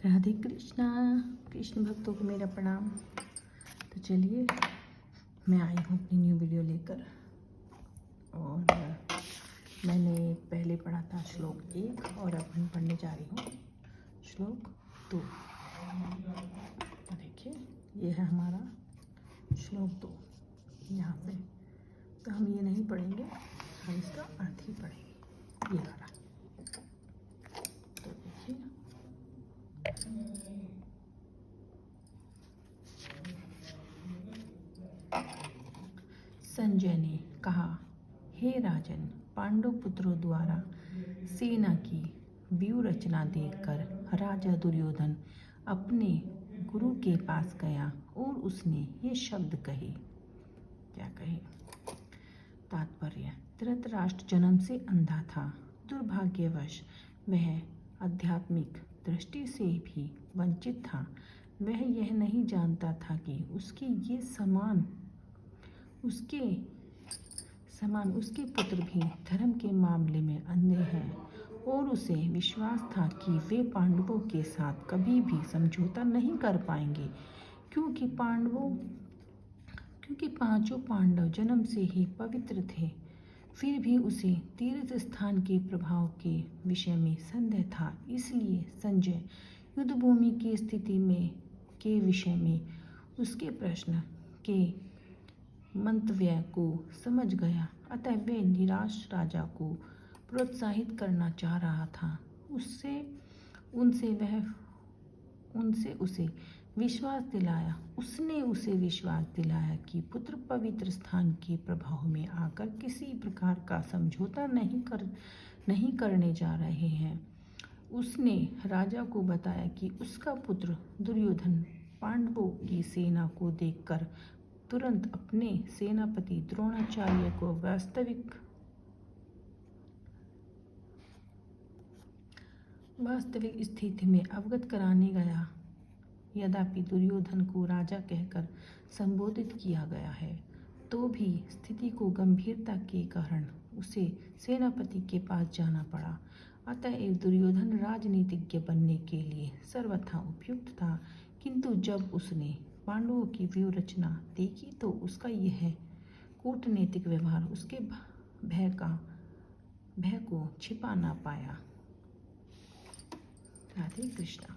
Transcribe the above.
राधे कृष्णा। कृष्ण भक्तों को मेरा प्रणाम। तो चलिए मैं आई हूँ अपनी न्यू वीडियो लेकर। और मैंने पहले पढ़ा था श्लोक 1 और अब हम पढ़ने जा रही हूँ श्लोक 2। तो देखिए ये है हमारा श्लोक 2 यहाँ पे। तो हम ये नहीं पढ़ेंगे, हम इसका अर्थ ही पढ़ेंगे, ये वाला। तो देखिए संजय ने कहा, हे राजन, पांडु पुत्रों द्वारा सेना की व्यूह रचना देखकर राजा दुर्योधन अपने गुरु के पास गया और उसने ये शब्द कहे। क्या कहे? तात्पर्य: धृतराष्ट्र जन्म से अंधा था। दुर्भाग्यवश वह आध्यात्मिक दृष्टि से भी वंचित था। वह यह नहीं जानता था कि उसके उसके पुत्र भी धर्म के मामले में अंधे हैं, और उसे विश्वास था कि वे पांडवों के साथ कभी भी समझौता नहीं कर पाएंगे, क्योंकि पांचों पांडव जन्म से ही पवित्र थे। फिर भी उसे तीर्थ स्थान के प्रभाव के विषय में संदेह था। इसलिए संजय युद्धभूमि की स्थिति के विषय में उसके प्रश्न के मंतव्य को समझ गया। अतः वे निराश राजा को प्रोत्साहित करना चाह रहा था। उसने उसे विश्वास दिलाया कि पुत्र पवित्र स्थान के प्रभाव में आकर किसी प्रकार का समझौता नहीं करने जा रहे हैं। उसने राजा को बताया कि उसका पुत्र दुर्योधन पांडवों की सेना को देखकर तुरंत अपने सेनापति द्रोणाचार्य को वास्तविक स्थिति में अवगत कराने गया। यद्यपि दुर्योधन को राजा कहकर संबोधित किया गया है, तो भी स्थिति को गंभीरता के कारण उसे सेनापति के पास जाना पड़ा। अतएव दुर्योधन राजनीतिज्ञ बनने के लिए सर्वथा उपयुक्त था। किंतु जब उसने पांडवों की व्यूह रचना देखी तो उसका यह कूटनीतिक व्यवहार उसके भय को छिपा ना पाया। राधे कृष्णा।